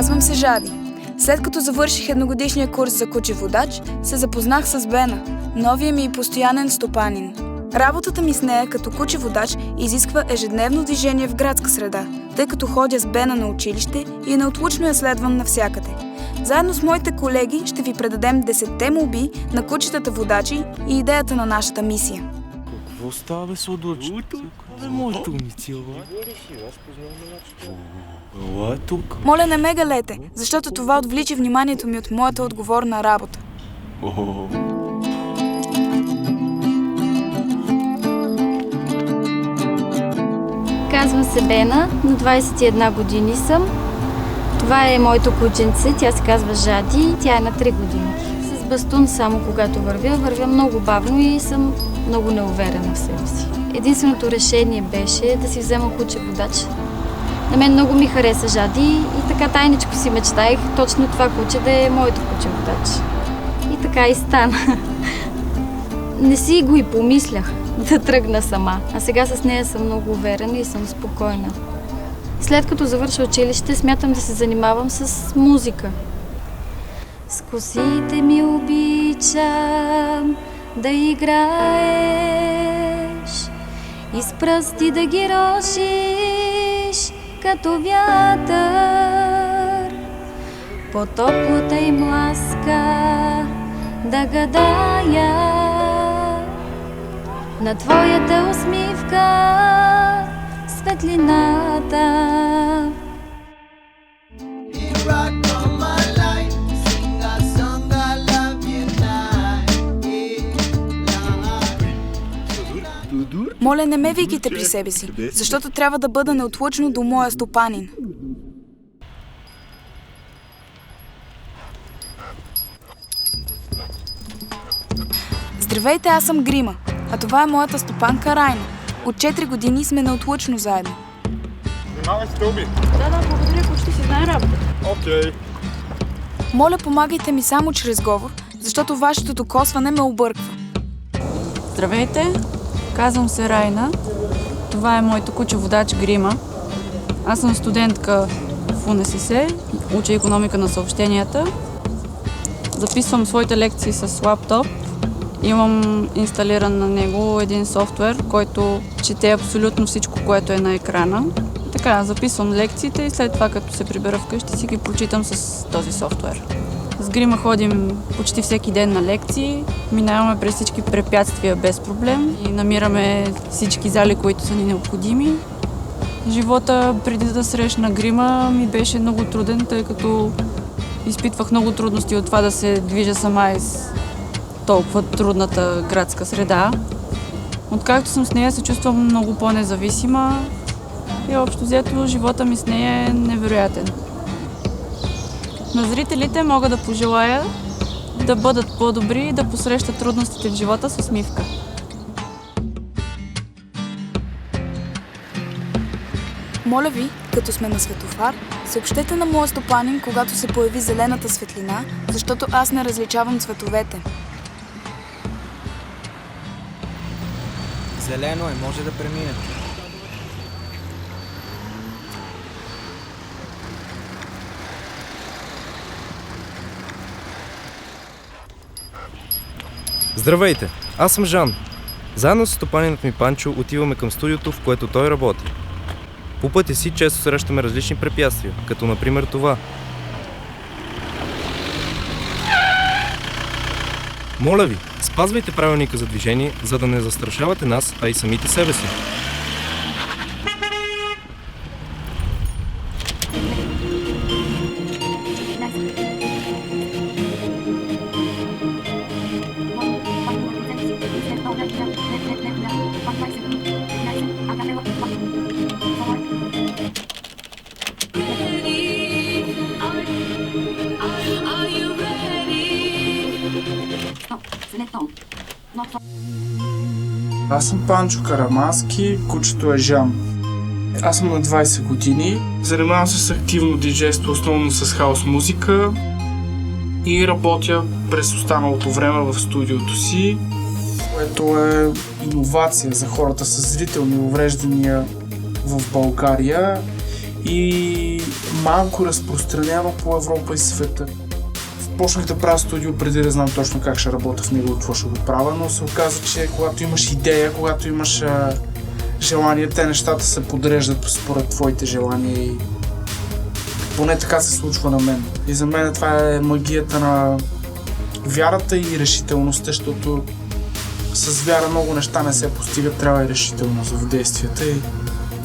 Казвам се Жади. След като завърших едногодишния курс за куче водач, се запознах с Бена, новия ми и постоянен стопанин. Работата ми с нея като куче водач изисква ежедневно движение в градска среда, тъй като ходя с Бена на училище и неотлучно я следвам навсякъде. Заедно с моите колеги ще ви предадем 10 молби на кучетата водачи и идеята на нашата мисия. Какво става, бе, Сладурче? Бе, моето умници, ела е тук. Моля, не ме галете, защото това отвлича вниманието ми от моята отговорна работа. Казвам се Бена, на 21 години съм. Това е моето кученце, тя се казва Жади, тя е на 3 години. С бастун само когато вървя много бавно и съм много неуверена в себе си. Единственото решение беше да си взема куче водач. На мен много ми хареса Жади и така тайничко си мечтаях точно това куче да е моето куче водач. И така и стана. Не си го и помислях да тръгна сама, а сега с нея съм много уверена и съм спокойна. След като завърша училище, смятам да се занимавам с музика. С косите ми обичам да играеш и с пръсти да ги рошиш като вятър. По топлата им ласка да гадая на твоята усмивка светлината. Моля, не ме викайте при себе си, защото трябва да бъда неотлъчно до моя стопанин. Здравейте, аз съм Грима, а това е моята стопанка Райна. От 4 години сме неотлъчно заедно. Внимавай с стълби! Да, благодаря, почти си знае работа. Окей. Моля, помагайте ми само чрез говор, защото вашето докосване ме обърква. Здравейте, казвам се Райна. Това е моето куче водач Грима. Аз съм студентка в УНСС, уча икономика на съобщенията. Записвам своите лекции с лаптоп. Имам инсталиран на него един софтуер, който чете абсолютно всичко, което е на екрана. Така, записвам лекциите и след това, като се прибера вкъщи, си ги прочитам с този софтуер. С Грима ходим почти всеки ден на лекции, минаваме през всички препятствия без проблем и намираме всички зали, които са ни необходими. Живота преди да срещна Грима ми беше много труден, тъй като изпитвах много трудности от това да се движа сама из толкова трудната градска среда. Откакто съм с нея, се чувствам много по-независима и общо взето живота ми с нея е невероятен. На зрителите мога да пожелая да бъдат по-добри и да посрещат трудностите в живота с усмивка. Моля ви, като сме на светофар, съобщете на моя стопанин, когато се появи зелената светлина, защото аз не различавам цветовете. Зелено е, може да премине. Здравейте, аз съм Жан. Заедно с стопанинът ми Панчо отиваме към студиото, в което той работи. По пътя си често срещаме различни препятствия, като например това. Моля ви, спазвайте правилника за движение, за да не застрашавате нас, а и самите себе си. Аз съм Панчо Карамански, кучето е Жан. Аз съм на 20 години. Занимавам се с активно диджейство, основно с хаус музика и работя през останалото време в студиото си, което е иновация за хората с зрителни увреждания в България и малко разпространява по Европа и света. Почнах да правя студио преди да знам точно как ще работя в него и какво ще го правя, но се оказа, че когато имаш идея, когато имаш желание, те нещата се подреждат според твоите желания и поне така се случва на мен. И за мен това е магията на вярата и решителността, защото с вяра много неща не се постигат, трябва и решителност в действията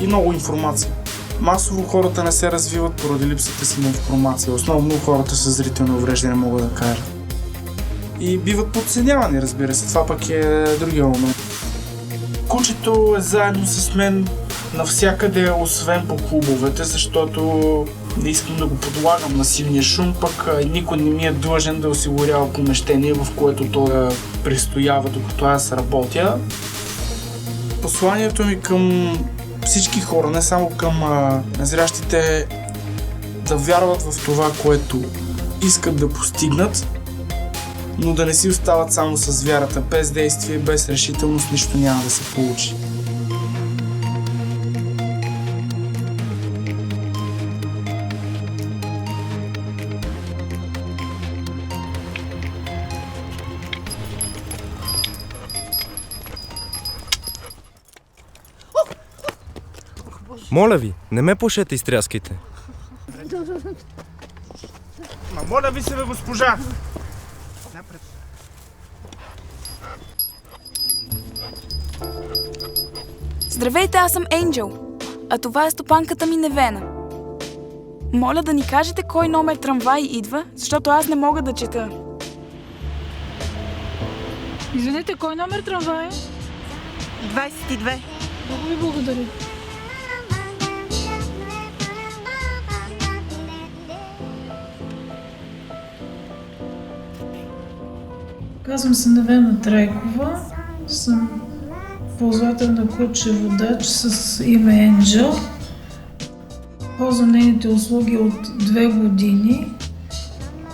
и много информация. Масово хората не се развиват поради липсата си на информация. Основно хората с зрителни увреждания могат да кажат. И биват подценявани, разбира се. Това пък е другия момент. Кучето е заедно с мен навсякъде, освен по клубовете, защото не искам да го подлагам на силния шум, пък никой не ми е длъжен да осигурява помещение, в което той да престоява, докато аз работя. Посланието ми към всички хора, не само към незрящите, да вярват в това, което искат да постигнат, но да не си остават само с вярата. Без действие, без решителност нищо няма да се получи. Моля ви, не ме пушете и стряскайте. Моля ви се, бе, госпожа! Здравейте, аз съм Енджел, а това е стопанката ми Невена. Моля да ни кажете кой номер трамвай идва, защото аз не мога да чета. Извинете, кой номер трамвай е? 22. Много ви благодаря. Казвам се Невена Трайкова. Съм ползвател на куче водач с име Енджел. Ползвам нейните услуги от 2 години.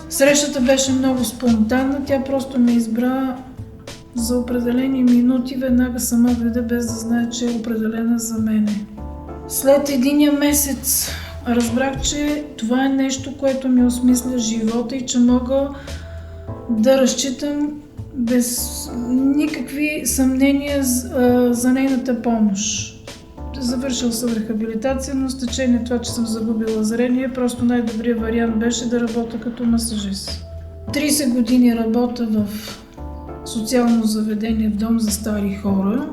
Срещата беше много спонтанна. Тя просто ме избра за определени минути. Веднага сама дойде без да знае, че е определена за мене. След единия месец разбрах, че това е нещо, което ми осмисля живота и че мога да разчитам без никакви съмнения за нейната помощ. Завършил съм рехабилитация, но с течение това, че съм загубила зрение, просто най-добрият вариант беше да работя като масажист. 30 години работя в социално заведение в дом за стари хора.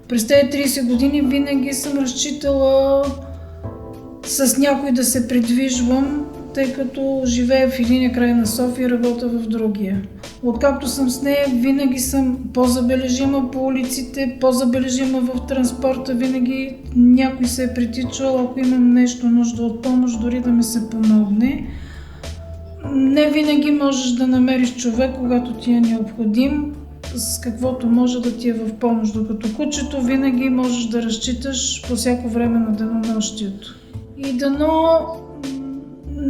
През тези 30 години винаги съм разчитала с някой да се придвижвам, тъй като живея в единия край на София и работя в другия. Откакто съм с нея, винаги съм по-забележима по улиците, по-забележима в транспорта, винаги някой се е притичал, ако имам нещо нужда от помощ, дори да ми се помогне. Не винаги можеш да намериш човек, когато ти е необходим, с каквото може да ти е в помощ, докато кучето винаги можеш да разчиташ по всяко време на денонощието. И дано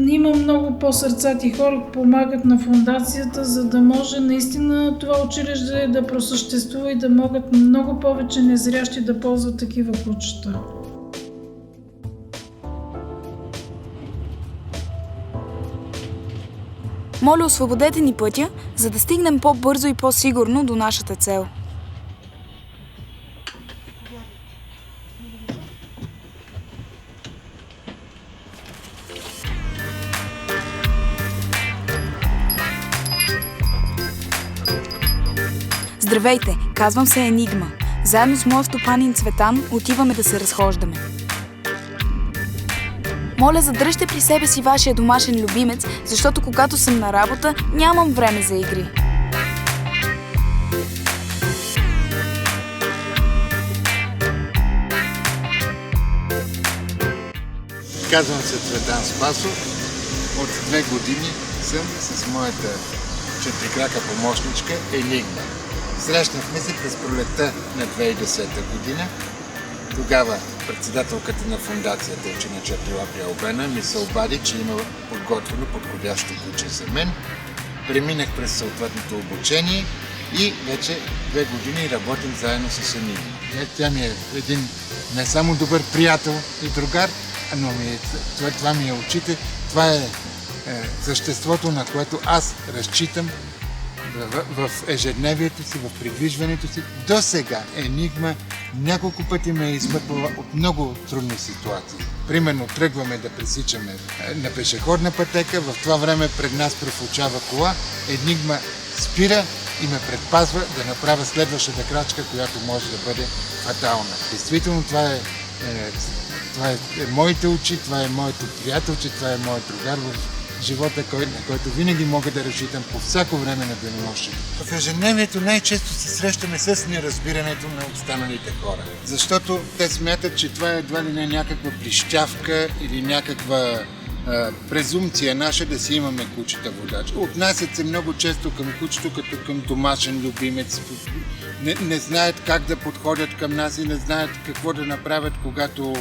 има много по-сърцати хора, помагат на фондацията, за да може наистина това училище да просъществува и да могат много повече незрящи да ползват такива кучета. Моля, освободете ни пътя, за да стигнем по-бързо и по-сигурно до нашата цел. Здравейте, казвам се Енигма. Заедно с моят стопанин Цветан отиваме да се разхождаме. Моля, задръжте при себе си вашия домашен любимец, защото когато съм на работа, нямам време за игри. Казвам се Цветан Спасов. От 2 години съм с моята четирикрака помощничка Енигма. Срещнахме се през пролетта на 2010 година. Тогава председателката на фондацията, ученича Тилапия Албена, ми се обади, че има подготвено подходящо куче за мен. Преминах през съответното обучение и вече 2 години работим заедно с Енигма. Тя ми е един не само добър приятел и другар, но това ми е очите, това е съществото, на което аз разчитам в ежедневието си, в придвижването си. До сега Енигма няколко пъти ме е измъквала от много трудни ситуации. Примерно тръгваме да пресичаме на пешеходна пътека, в това време пред нас профучава кола, Енигма спира и ме предпазва да направя следващата крачка, която може да бъде фатална. Действително това е моите очи, това е моето приятелче, това е моят другар в живота, на който винаги мога да разчитам по всяко време на денонощието. В ежедневието най-често се срещаме с неразбирането на останалите хора. Защото те смятат, че това е едва ли не някаква прищявка или някаква презумпция наша да си имаме кучета водач. Отнасят се много често към кучето като към домашен любимец. Не знаят как да подходят към нас и не знаят какво да направят, когато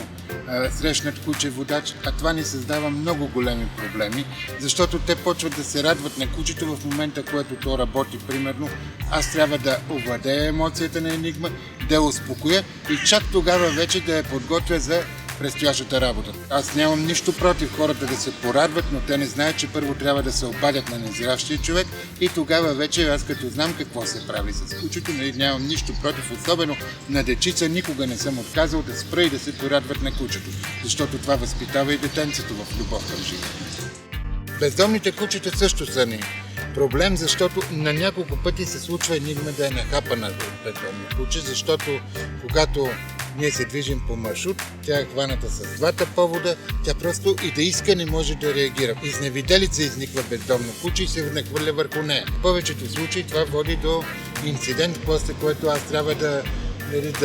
срещнат куче водач, а това ни създава много големи проблеми, защото те почват да се радват на кучето в момента, което то работи, примерно. Аз трябва да овладея емоцията на Енигма, да я успокоя и чак тогава вече да я подготвя за предстоящата работа. Аз нямам нищо против хората да се порадват, но те не знаят, че първо трябва да се обадят на незрящия човек и тогава вече аз като знам какво се прави с кучето, нямам нищо против, особено на дечица никога не съм отказал да спра и да се порадват на кучето, защото това възпитава и детенцето в любов към живота. Бездомните кучета също са ни проблем, защото на няколко пъти се случва Енигма да е нахапана от бездомно куче, защото когато ние се движим по маршрут, тя е хваната с двата повода, тя просто и да иска не може да реагира. Изневиделица изниква бездомно куче и се нахвърля върху нея. В повечето случаи това води до инцидент, после което аз трябва да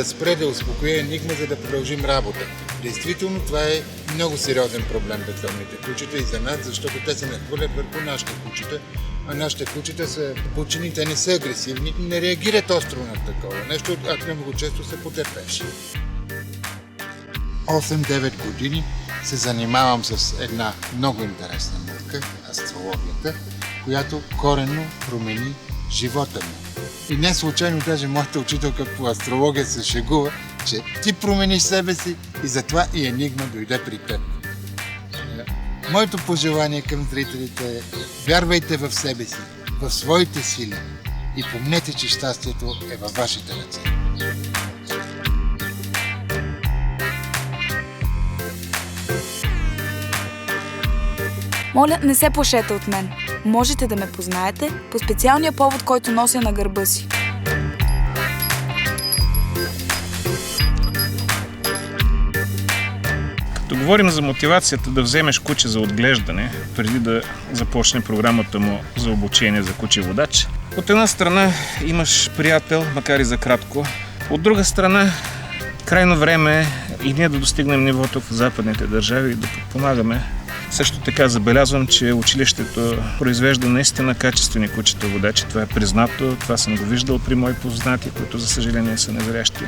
спре, да успокоя Енигма, за да продължим работа. Действително това е много сериозен проблем бездомните кучета и за нас, защото те се нахвърлят върху нашите кучета, а нашите кучета са почини, те не са агресивни, не реагират остро на такова нещо, а много често са потърпевши. 8-9 години се занимавам с една много интересна наука, астрологията, която коренно промени живота ми. И не случайно даже моята учителка по астрология се шегува, че ти промениш себе си и затова и Енигма дойде при теб. Моето пожелание към зрителите е: вярвайте в себе си, в своите сили и помнете, че щастието е във вашите ръце. Моля, не се плашете от мен. Можете да ме познаете по специалния повод, който нося на гърба си. Като говорим за мотивацията да вземеш куче за отглеждане, преди да започне програмата му за обучение за куче водач, от една страна имаш приятел, макар и за кратко. От друга страна, крайно време е и ние да достигнем нивото в западните държави и да подпомагаме. Също така забелязвам, че училището произвежда наистина качествени кучета водачи. Това е признато, това съм го виждал при мои познати, които за съжаление са незрящи.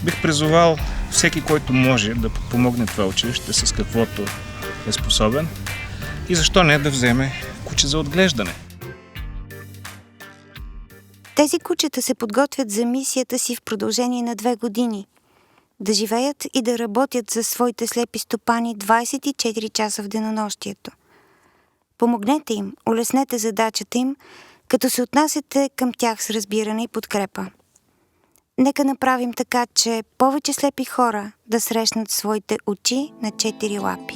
Бих призовал всеки, който може да подпомогне това училище с каквото е способен и защо не да вземе куче за отглеждане. Тези кучета се подготвят за мисията си в продължение на 2 години. Да живеят и да работят за своите слепи стопани 24 часа в денонощието. Помогнете им, улеснете задачата им, като се отнасяте към тях с разбиране и подкрепа. Нека направим така, че повече слепи хора да срещнат своите очи на 4 лапи.